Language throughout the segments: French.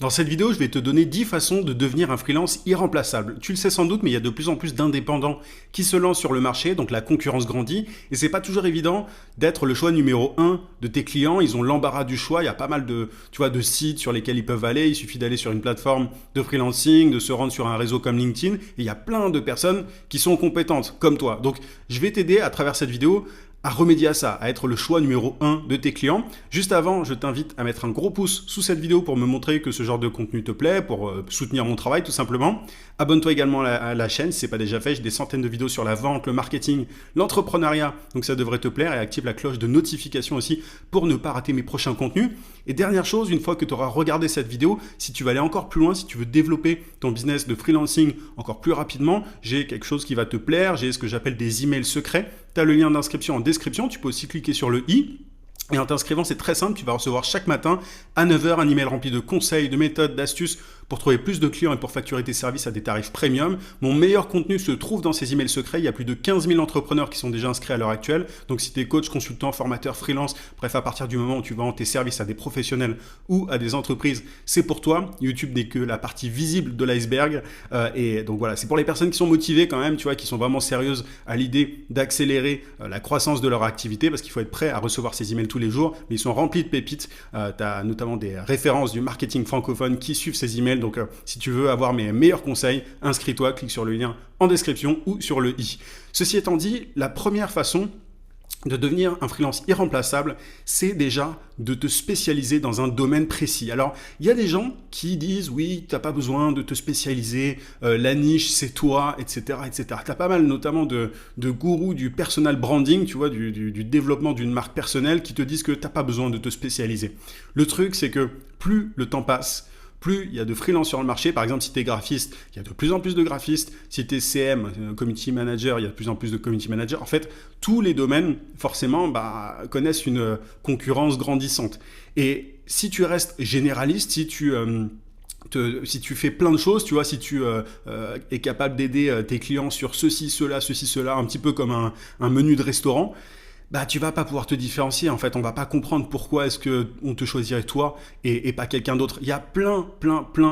Dans cette vidéo, je vais te donner 10 façons de devenir un freelance irremplaçable. Tu le sais sans doute, mais il y a de plus en plus d'indépendants qui se lancent sur le marché, donc la concurrence grandit, et c'est pas toujours évident d'être le choix numéro 1 de tes clients. Ils ont l'embarras du choix, il y a pas mal de sites sur lesquels ils peuvent aller, il suffit d'aller sur une plateforme de freelancing, de se rendre sur un réseau comme LinkedIn, et il y a plein de personnes qui sont compétentes, comme toi. Donc, je vais t'aider à travers cette vidéo à remédier à ça, à être le choix numéro 1 de tes clients. Juste avant, je t'invite à mettre un gros pouce sous cette vidéo pour me montrer que ce genre de contenu te plaît, pour soutenir mon travail tout simplement. Abonne-toi également à la chaîne si ce n'est pas déjà fait, j'ai des centaines de vidéos sur la vente, le marketing, l'entrepreneuriat, donc ça devrait te plaire, et active la cloche de notification aussi pour ne pas rater mes prochains contenus. Et dernière chose, une fois que tu auras regardé cette vidéo, si tu veux aller encore plus loin, si tu veux développer ton business de freelancing encore plus rapidement, j'ai quelque chose qui va te plaire, j'ai ce que j'appelle des emails secrets. Tu as le lien d'inscription en description, tu peux aussi cliquer sur le i. Et en t'inscrivant, c'est très simple, tu vas recevoir chaque matin à 9 h un email rempli de conseils, de méthodes, d'astuces pour trouver plus de clients et pour facturer tes services à des tarifs premium. Mon meilleur contenu se trouve dans ces emails secrets. Il y a plus de 15 000 entrepreneurs qui sont déjà inscrits à l'heure actuelle. Donc si tu es coach, consultant, formateur, freelance, bref, à partir du moment où tu vends tes services à des professionnels ou à des entreprises, c'est pour toi. YouTube n'est que la partie visible de l'iceberg. Et donc voilà, c'est pour les personnes qui sont motivées quand même, tu vois, qui sont vraiment sérieuses à l'idée d'accélérer la croissance de leur activité, parce qu'il faut être prêt à recevoir ces emails tous les jours. Mais ils sont remplis de pépites. Tu as notamment des références du marketing francophone qui suivent ces emails. Donc, si tu veux avoir mes meilleurs conseils, inscris-toi, clique sur le lien en description ou sur le i. Ceci étant dit, la première façon de devenir un freelance irremplaçable, c'est déjà de te spécialiser dans un domaine précis. Alors, il y a des gens qui disent, oui, tu n'as pas besoin de te spécialiser, la niche, c'est toi, etc., etc. Tu as pas mal notamment de gourous du personal branding, tu vois, du développement d'une marque personnelle qui te disent que tu n'as pas besoin de te spécialiser. Le truc, c'est que plus le temps passe, plus il y a de freelance sur le marché. Par exemple, si tu es graphiste, il y a de plus en plus de graphistes. Si tu es CM, community manager, il y a de plus en plus de community managers. En fait, tous les domaines, forcément, connaissent une concurrence grandissante. Et si tu restes généraliste, si tu fais plein de choses, tu vois, si tu es capable d'aider tes clients sur ceci, cela, un petit peu comme un menu de restaurant, tu vas pas pouvoir te différencier. En fait, on va pas comprendre pourquoi est-ce que on te choisirait toi et pas quelqu'un d'autre. Il y a plein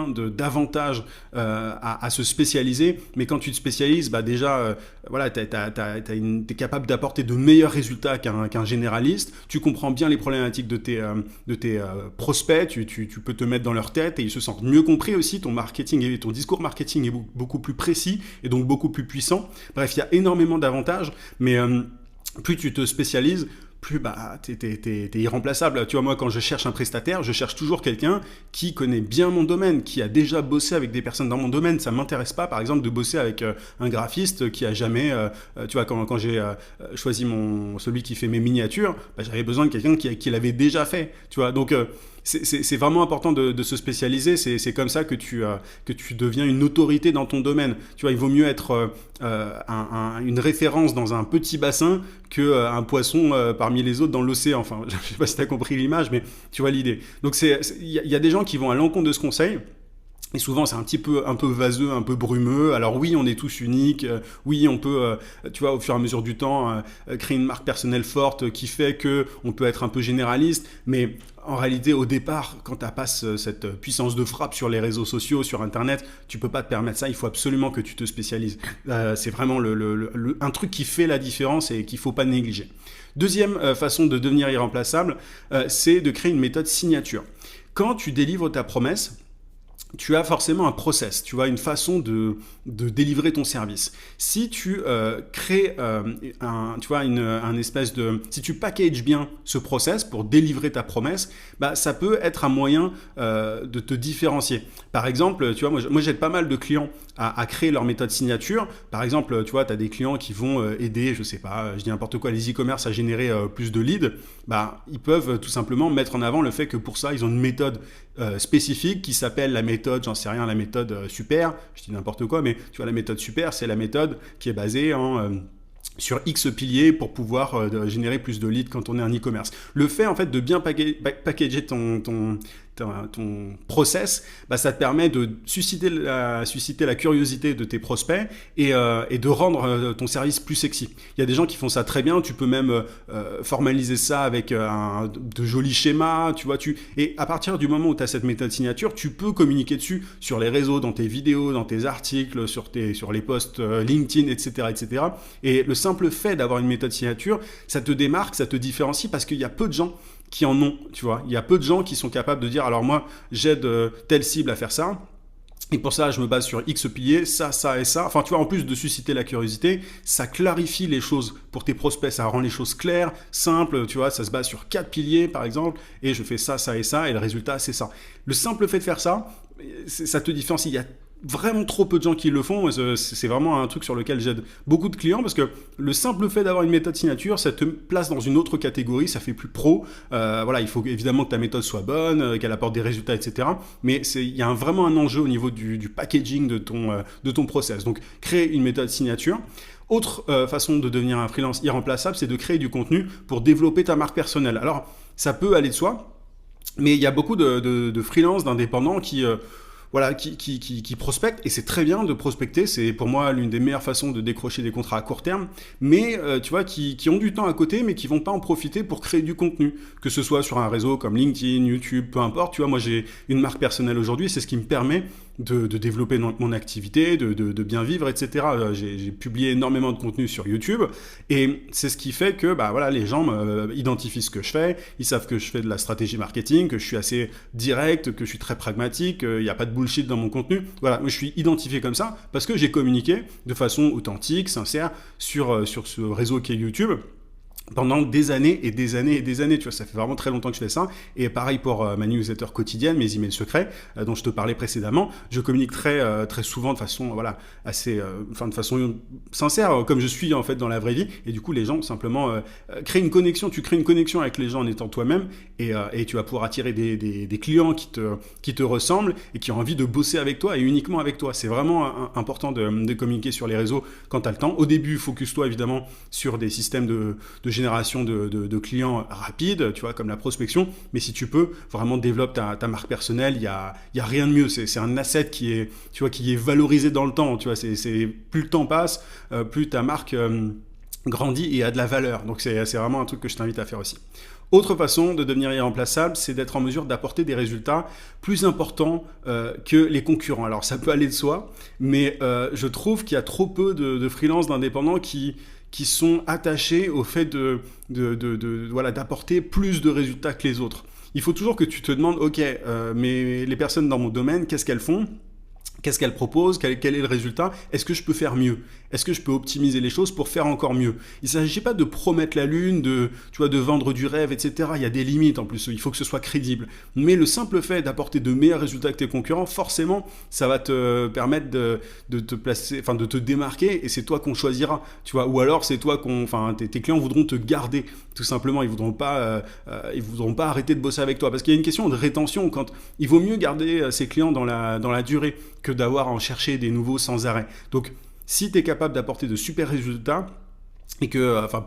d'avantages à se spécialiser, mais quand tu te spécialises, déjà, voilà, t'es capable d'apporter de meilleurs résultats qu'un généraliste. Tu comprends bien les problématiques de tes prospects. Tu peux te mettre dans leur tête et ils se sentent mieux compris aussi. Ton marketing et ton discours marketing est beaucoup plus précis et donc beaucoup plus puissant. Bref, il y a énormément d'avantages, mais plus tu te spécialises, plus t'es irremplaçable. Tu vois, moi, quand je cherche un prestataire, je cherche toujours quelqu'un qui connaît bien mon domaine, qui a déjà bossé avec des personnes dans mon domaine. Ça m'intéresse pas, par exemple, de bosser avec un graphiste qui a jamais... tu vois, quand j'ai choisi celui qui fait mes miniatures, j'avais besoin de quelqu'un qui l'avait déjà fait. Tu vois, donc... c'est vraiment important de se spécialiser. C'est comme ça que tu deviens une autorité dans ton domaine. Tu vois, il vaut mieux être une référence dans un petit bassin qu'un poisson parmi les autres dans l'océan. Enfin, je ne sais pas si tu as compris l'image, mais tu vois l'idée. Donc, il y a des gens qui vont à l'encontre de ce conseil. Et souvent, c'est un peu vaseux, un peu brumeux. Alors oui, on est tous uniques. Oui, on peut, tu vois, au fur et à mesure du temps, créer une marque personnelle forte qui fait qu'on peut être un peu généraliste. Mais en réalité, au départ, quand tu n'as pas cette puissance de frappe sur les réseaux sociaux, sur Internet, tu ne peux pas te permettre ça. Il faut absolument que tu te spécialises. C'est vraiment un truc qui fait la différence et qu'il ne faut pas négliger. Deuxième façon de devenir irremplaçable, c'est de créer une méthode signature. Quand tu délivres ta promesse, tu as forcément un process, tu vois, une façon de délivrer ton service. Si tu crées un espèce de... Si tu packages bien ce process pour délivrer ta promesse, ça peut être un moyen de te différencier. Par exemple, tu vois, moi j'aide pas mal de clients à créer leur méthode signature. Par exemple, tu vois, tu as des clients qui vont aider, je sais pas, je dis n'importe quoi, les e-commerce à générer plus de leads. Ils peuvent tout simplement mettre en avant le fait que pour ça, ils ont une méthode spécifique qui s'appelle la méthode, j'en sais rien, la méthode super, je dis n'importe quoi, mais tu vois, la méthode super, c'est la méthode qui est basée sur X piliers pour pouvoir générer plus de leads quand on est un e-commerce. Le fait en fait de bien packager ton process, bah, ça te permet de susciter la curiosité de tes prospects et de rendre ton service plus sexy. Il y a des gens qui font ça très bien, tu peux même formaliser ça avec de jolis schémas, tu vois, et à partir du moment où tu as cette méthode signature, tu peux communiquer dessus sur les réseaux, dans tes vidéos, dans tes articles, sur les posts LinkedIn, etc., etc. Et le simple fait d'avoir une méthode signature, ça te démarque, ça te différencie parce qu'il y a peu de gens qui en ont, tu vois. Il y a peu de gens qui sont capables de dire, alors moi, j'aide telle cible à faire ça. Et pour ça, je me base sur X piliers, ça et ça. Enfin, tu vois, en plus de susciter la curiosité, ça clarifie les choses pour tes prospects. Ça rend les choses claires, simples, tu vois. Ça se base sur 4 piliers, par exemple. Et je fais ça et ça. Et le résultat, c'est ça. Le simple fait de faire ça, ça te différencie. Il y a vraiment trop peu de gens qui le font. C'est vraiment un truc sur lequel j'aide beaucoup de clients parce que le simple fait d'avoir une méthode signature, ça te place dans une autre catégorie, ça fait plus pro. Voilà, il faut évidemment que ta méthode soit bonne, qu'elle apporte des résultats, etc. Mais il y a vraiment un enjeu au niveau du packaging de ton process. Donc, créer une méthode signature. Autre façon de devenir un freelance irremplaçable, c'est de créer du contenu pour développer ta marque personnelle. Alors, ça peut aller de soi, mais il y a beaucoup de freelances, d'indépendants qui prospectent, et c'est très bien de prospecter, c'est pour moi l'une des meilleures façons de décrocher des contrats à court terme, mais tu vois, qui ont du temps à côté, mais qui vont pas en profiter pour créer du contenu, que ce soit sur un réseau comme LinkedIn, YouTube, peu importe, tu vois, moi j'ai une marque personnelle aujourd'hui, c'est ce qui me permet de développer mon activité, de bien vivre, etc. J'ai publié énormément de contenu sur YouTube, et c'est ce qui fait que bah, voilà, les gens identifient ce que je fais, ils savent que je fais de la stratégie marketing, que je suis assez direct, que je suis très pragmatique, il n'y a pas de bullshit dans mon contenu. Voilà, je suis identifié comme ça parce que j'ai communiqué de façon authentique, sincère sur ce réseau qui est YouTube pendant des années et des années et des années, tu vois, ça fait vraiment très longtemps que je fais ça, et pareil pour ma newsletter quotidienne, mes emails secrets, dont je te parlais précédemment, je communique très souvent de façon, voilà, assez, de façon sincère, comme je suis en fait dans la vraie vie, et du coup les gens simplement créent une connexion, tu crées une connexion avec les gens en étant toi-même, et tu vas pouvoir attirer des clients qui te ressemblent, et qui ont envie de bosser avec toi, et uniquement avec toi. C'est vraiment important de communiquer sur les réseaux quand tu as le temps. Au début, focus-toi évidemment sur des systèmes de génération de clients rapides, tu vois, comme la prospection, mais si tu peux, vraiment développe ta marque personnelle, il y a rien de mieux, c'est un asset qui est valorisé dans le temps, tu vois, plus le temps passe, plus ta marque grandit et a de la valeur, donc c'est vraiment un truc que je t'invite à faire aussi. Autre façon de devenir irremplaçable, c'est d'être en mesure d'apporter des résultats plus importants que les concurrents. Alors ça peut aller de soi, mais je trouve qu'il y a trop peu de freelances, d'indépendants qui sont attachés au fait d'apporter plus de résultats que les autres. Il faut toujours que tu te demandes, ok, mais les personnes dans mon domaine, qu'est-ce qu'elles font ? Qu'est-ce qu'elle propose ? Quel est le résultat ? Est-ce que je peux faire mieux ? Est-ce que je peux optimiser les choses pour faire encore mieux ? Il ne s'agit pas de promettre la lune, de vendre du rêve, etc. Il y a des limites en plus, il faut que ce soit crédible. Mais le simple fait d'apporter de meilleurs résultats que tes concurrents, forcément, ça va te permettre de te placer, de te démarquer, et c'est toi qu'on choisira. Tu vois ? Ou alors c'est toi tes clients voudront te garder, tout simplement. Ils voudront pas arrêter de bosser avec toi. Parce qu'il y a une question de rétention. Quand il vaut mieux garder ses clients dans la durée que d'avoir à en chercher des nouveaux sans arrêt. Donc, si tu es capable d'apporter de super résultats et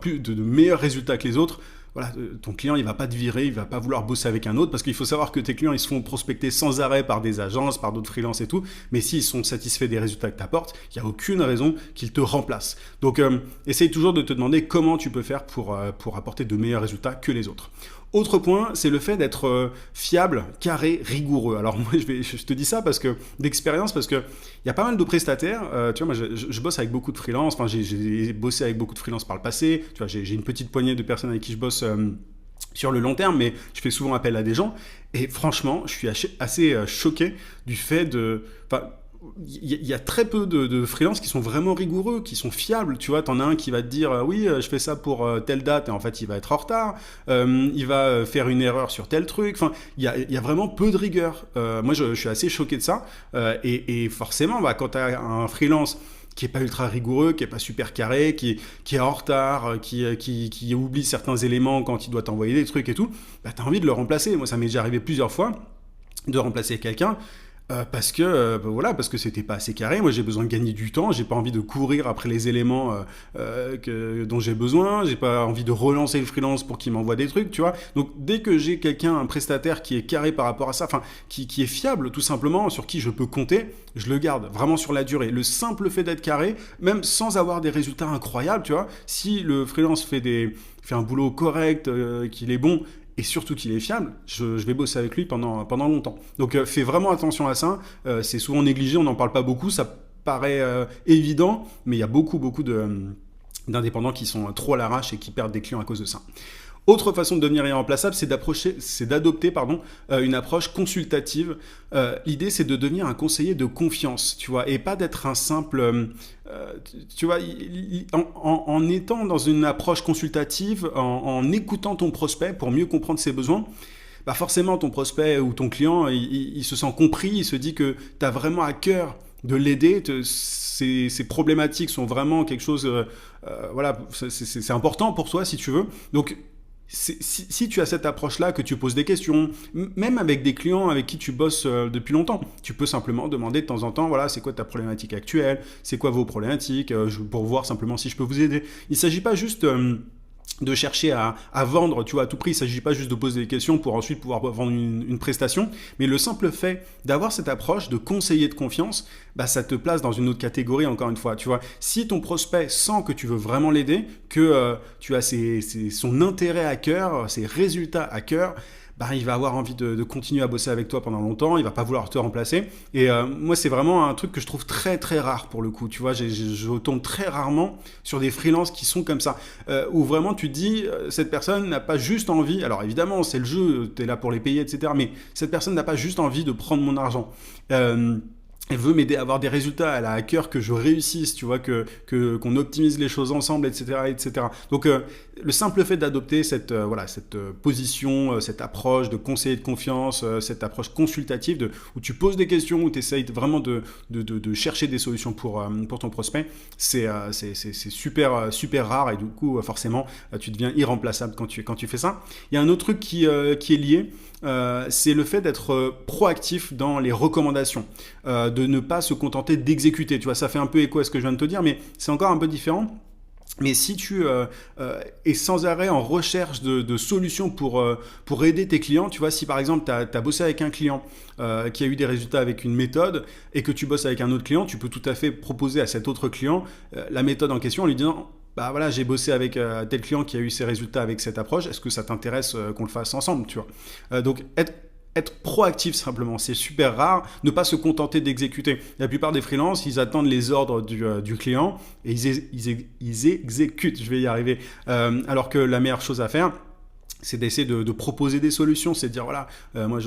plus de meilleurs résultats que les autres, voilà, ton client il va pas te virer, il va pas vouloir bosser avec un autre, parce qu'il faut savoir que tes clients ils se font prospecter sans arrêt par des agences, par d'autres freelances et tout, mais s'ils sont satisfaits des résultats que tu apportes, il n'y a aucune raison qu'ils te remplacent. Donc essaye toujours de te demander comment tu peux faire pour apporter de meilleurs résultats que les autres. Autre point, c'est le fait d'être fiable, carré, rigoureux. Alors moi, je te dis ça d'expérience, parce que il y a pas mal de prestataires. Tu vois, moi, je bosse avec beaucoup de freelances. Enfin, j'ai bossé avec beaucoup de freelances par le passé. Tu vois, j'ai une petite poignée de personnes avec qui je bosse sur le long terme, mais je fais souvent appel à des gens. Et franchement, je suis assez choqué du fait il y a très peu de freelances qui sont vraiment rigoureux, qui sont fiables. Tu vois, t'en as un qui va te dire oui, je fais ça pour telle date, et en fait il va être en retard, il va faire une erreur sur tel truc. Enfin, il y a vraiment peu de rigueur. Moi je suis assez choqué de ça, et forcément quand tu as un freelance qui est pas ultra rigoureux, qui est pas super carré, qui est en retard, qui oublie certains éléments quand il doit t'envoyer des trucs et tout, bah t'as envie de le remplacer. Moi ça m'est déjà arrivé plusieurs fois de remplacer quelqu'un Voilà, parce que c'était pas assez carré. Moi, j'ai besoin de gagner du temps. J'ai pas envie de courir après les éléments dont j'ai besoin. J'ai pas envie de relancer le freelance pour qu'il m'envoie des trucs, tu vois. Donc, dès que j'ai quelqu'un, un prestataire qui est carré par rapport à ça, enfin, qui est fiable, tout simplement, sur qui je peux compter, je le garde vraiment sur la durée. Le simple fait d'être carré, même sans avoir des résultats incroyables, tu vois, si le freelance fait un boulot correct, qu'il est bon, et surtout qu'il est fiable, je vais bosser avec lui pendant longtemps. Donc fais vraiment attention à ça. C'est souvent négligé, on n'en parle pas beaucoup, ça paraît évident, mais il y a beaucoup d'indépendants qui sont trop à l'arrache et qui perdent des clients à cause de ça. Autre façon de devenir irremplaçable, c'est d'adopter une approche consultative. L'idée, c'est de devenir un conseiller de confiance, tu vois, et pas d'être un simple... tu vois, en étant dans une approche consultative, en écoutant ton prospect pour mieux comprendre ses besoins, bah forcément, ton prospect ou ton client, il se sent compris, il se dit que tu as vraiment à cœur de l'aider, ces problématiques sont vraiment quelque chose... voilà, c'est important pour toi, si tu veux. Donc, si tu as cette approche-là, que tu poses des questions, même avec des clients avec qui tu bosses depuis longtemps, tu peux simplement demander de temps en temps, voilà, c'est quoi ta problématique actuelle, c'est quoi vos problématiques, pour voir simplement si je peux vous aider. Il ne s'agit pas juste de chercher à vendre, tu vois, à tout prix. Il ne s'agit pas juste de poser des questions pour ensuite pouvoir vendre une prestation, mais le simple fait d'avoir cette approche de conseiller de confiance, bah, ça te place dans une autre catégorie, encore une fois, tu vois. Si ton prospect sent que tu veux vraiment l'aider, que tu as son intérêt à cœur, ses résultats à cœur, bah, il va avoir envie de continuer à bosser avec toi pendant longtemps, il va pas vouloir te remplacer. Et moi, c'est vraiment un truc que je trouve très très rare pour le coup. Tu vois, je tombe très rarement sur des freelances qui sont comme ça, où vraiment tu te dis, cette personne n'a pas juste envie, alors évidemment, c'est le jeu, tu es là pour les payer, etc. Mais cette personne n'a pas juste envie de prendre mon argent. Elle veut m'aider à avoir des résultats, elle a à cœur que je réussisse, tu vois, qu'on optimise les choses ensemble, etc. etc. Donc le simple fait d'adopter cette position, cette approche de conseiller de confiance, cette approche consultative où tu poses des questions, où tu essayes vraiment de chercher des solutions pour ton prospect, c'est super rare et du coup forcément tu deviens irremplaçable quand tu fais ça. Il y a un autre truc qui est lié, c'est le fait d'être proactif dans les recommandations, de ne pas se contenter d'exécuter. Tu vois, ça fait un peu écho à ce que je viens de te dire, mais c'est encore un peu différent. Mais si tu es sans arrêt en recherche de solutions pour aider tes clients, tu vois, si par exemple tu as bossé avec un client qui a eu des résultats avec une méthode et que tu bosses avec un autre client, tu peux tout à fait proposer à cet autre client la méthode en question en lui disant, bah voilà, j'ai bossé avec tel client qui a eu ses résultats avec cette approche, est-ce que ça t'intéresse qu'on le fasse ensemble, tu vois. Donc être proactif simplement, c'est super rare, ne pas se contenter d'exécuter. La plupart des freelances, ils attendent les ordres du client et ils exécutent, je vais y arriver. Alors que la meilleure chose à faire, c'est d'essayer de proposer des solutions, c'est de dire voilà, moi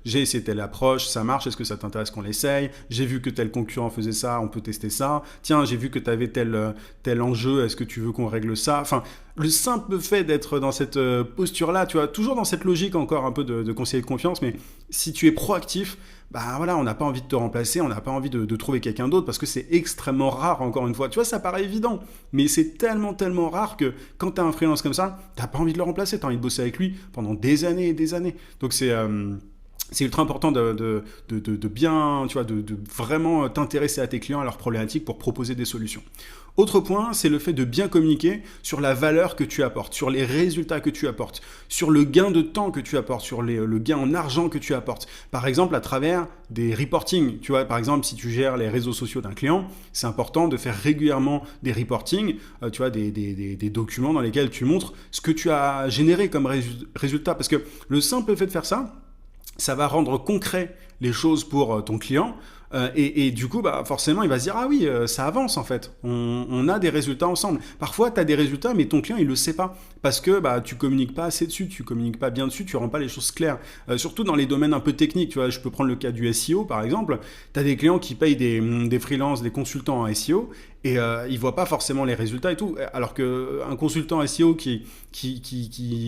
j'ai essayé telle approche, ça marche, est-ce que ça t'intéresse qu'on l'essaye? J'ai vu que tel concurrent faisait ça, on peut tester ça. Tiens, j'ai vu que tu avais tel enjeu, est-ce que tu veux qu'on règle ça? Enfin, le simple fait d'être dans cette posture-là, tu vois, toujours dans cette logique encore un peu de conseiller de confiance, mais si tu es proactif, bah voilà, on n'a pas envie de te remplacer, on n'a pas envie de trouver quelqu'un d'autre parce que c'est extrêmement rare, encore une fois. Tu vois, ça paraît évident, mais c'est tellement rare que quand tu as un freelance comme ça, tu n'as pas envie de le remplacer, tu as envie de bosser avec lui pendant des années et des années. Donc c'est ultra important de bien, tu vois, de vraiment t'intéresser à tes clients, à leurs problématiques pour proposer des solutions. Autre point, c'est le fait de bien communiquer sur la valeur que tu apportes, sur les résultats que tu apportes, sur le gain de temps que tu apportes, sur le gain en argent que tu apportes. Par exemple, à travers des reportings. Tu vois, par exemple, si tu gères les réseaux sociaux d'un client, c'est important de faire régulièrement des reportings, tu vois, des documents dans lesquels tu montres ce que tu as généré comme résultat. Parce que le simple fait de faire ça va rendre concret les choses pour ton client. Et du coup, bah, forcément, il va se dire « Ah oui, ça avance en fait, on a des résultats ensemble. » Parfois, tu as des résultats, mais ton client, il ne le sait pas. Parce que bah, tu ne communiques pas assez dessus, tu ne communiques pas bien dessus, tu ne rends pas les choses claires. Surtout dans les domaines un peu techniques. Tu vois, je peux prendre le cas du SEO, par exemple. Tu as des clients qui payent des freelances, des consultants en SEO, et ils ne voient pas forcément les résultats et tout. Alors qu'un consultant SEO qui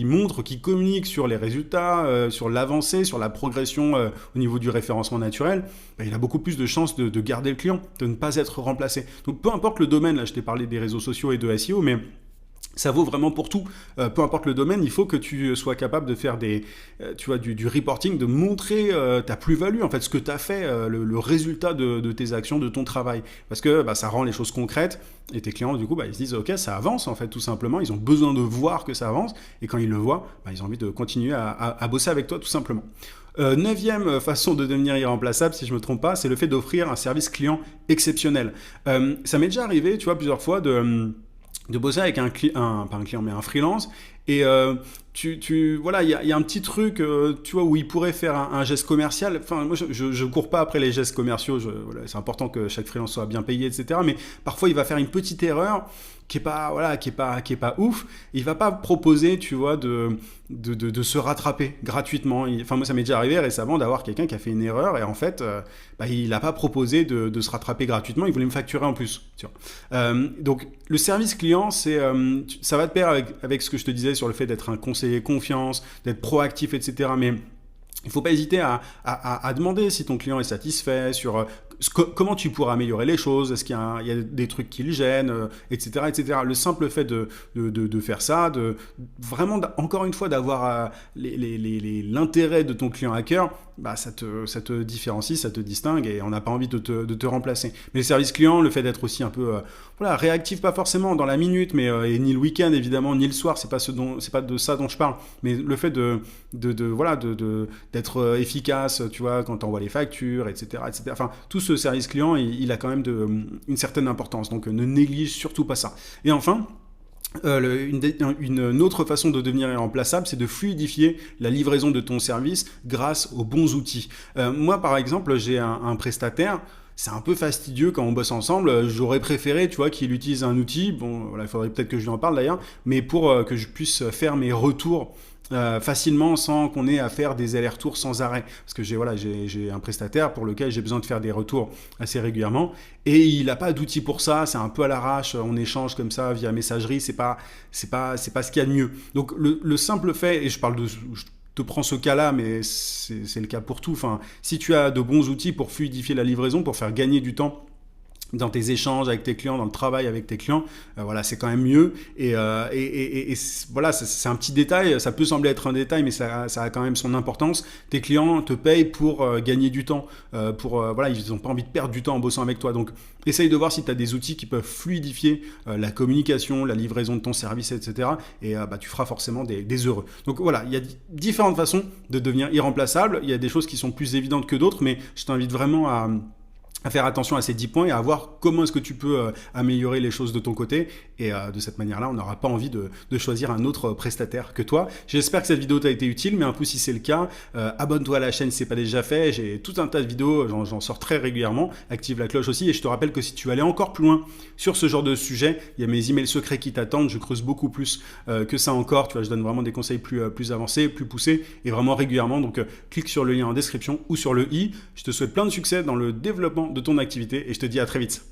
montre, qui communique sur les résultats, sur l'avancée, sur la progression au niveau du référencement naturel, bah, il a beaucoup plus de chances de garder le client, de ne pas être remplacé. Donc peu importe le domaine, là je t'ai parlé des réseaux sociaux et de SEO, mais Ça vaut vraiment pour tout. Peu importe le domaine, il faut que tu sois capable de faire tu vois, du reporting, de montrer ta plus-value, en fait, ce que tu as fait, le résultat de tes actions, de ton travail. Parce que ça rend les choses concrètes et tes clients, du coup, ils se disent, OK, ça avance, en fait, tout simplement. Ils ont besoin de voir que ça avance et quand ils le voient, ils ont envie de continuer à bosser avec toi, tout simplement. Neuvième façon de devenir irremplaçable, si je ne me trompe pas, c'est le fait d'offrir un service client exceptionnel. Ça m'est déjà arrivé, tu vois, plusieurs fois de bosser avec pas un client, mais un freelance. Et voilà, il y a un petit truc, tu vois, où il pourrait faire un geste commercial. Enfin, moi, je cours pas après les gestes commerciaux. Voilà, c'est important que chaque freelance soit bien payé, etc. Mais parfois, il va faire une petite erreur qui est pas, voilà, qui est pas ouf. Il va pas proposer, tu vois, de se rattraper gratuitement. Enfin, moi, ça m'est déjà arrivé récemment d'avoir quelqu'un qui a fait une erreur et en fait, il n'a pas proposé de se rattraper gratuitement. Il voulait me facturer en plus. Tu vois. Donc, le service client, ça va de pair avec ce que je te disais sur le fait d'être un conseiller confiance, d'être proactif, etc. Mais il ne faut pas hésiter à demander si ton client est satisfait, sur comment tu pourras améliorer les choses, est-ce qu'il y a des trucs qui le gênent, etc., etc. Le simple fait de faire ça, vraiment, encore une fois, d'avoir l'intérêt de ton client à cœur, ça te différencie, ça te distingue et on n'a pas envie de te remplacer. Mais le service client, le fait d'être aussi un peu réactif, pas forcément dans la minute, mais et ni le week-end évidemment, ni le soir, c'est pas de ça dont je parle, mais le fait d'être efficace, tu vois, quand tu envoies les factures, etc., etc. Enfin, tout ce service client, il a quand même une certaine importance, donc ne néglige surtout pas ça. Et enfin, une autre façon de devenir irremplaçable, c'est de fluidifier la livraison de ton service grâce aux bons outils. Moi, par exemple, j'ai un prestataire. C'est un peu fastidieux quand on bosse ensemble. J'aurais préféré, tu vois, qu'il utilise un outil. Bon, voilà, il faudrait peut-être que je lui en parle d'ailleurs, mais pour que je puisse faire mes retours facilement sans qu'on ait à faire des allers-retours sans arrêt. Parce que j'ai un prestataire pour lequel j'ai besoin de faire des retours assez régulièrement et il n'a pas d'outils pour ça, c'est un peu à l'arrache, on échange comme ça via messagerie, c'est pas ce qu'il y a de mieux. Donc le simple fait, et je te prends ce cas-là, mais c'est le cas pour tout. Enfin, si tu as de bons outils pour fluidifier la livraison, pour faire gagner du temps dans tes échanges avec tes clients, dans le travail avec tes clients, voilà, c'est quand même mieux. Et voilà, c'est un petit détail, ça peut sembler être un détail, mais ça a quand même son importance. Tes clients te payent pour gagner du temps, voilà, ils n'ont pas envie de perdre du temps en bossant avec toi. Donc, essaye de voir si tu as des outils qui peuvent fluidifier la communication, la livraison de ton service, etc. Et tu feras forcément des heureux. Donc voilà, il y a différentes façons de devenir irremplaçable. Il y a des choses qui sont plus évidentes que d'autres, mais je t'invite vraiment à faire attention à ces 10 points et à voir comment est-ce que tu peux améliorer les choses de ton côté. Et de cette manière-là, on n'aura pas envie de choisir un autre prestataire que toi. J'espère que cette vidéo t'a été utile, mais un coup si c'est le cas, abonne-toi à la chaîne si ce n'est pas déjà fait. J'ai tout un tas de vidéos, j'en sors très régulièrement. Active la cloche aussi et je te rappelle que si tu veux aller encore plus loin sur ce genre de sujet, il y a mes emails secrets qui t'attendent. Je creuse beaucoup plus que ça encore. Tu vois, je donne vraiment des conseils plus avancés, plus poussés et vraiment régulièrement. Donc clique sur le lien en description ou sur le i. Je te souhaite plein de succès dans le développement de ton activité et je te dis à très vite.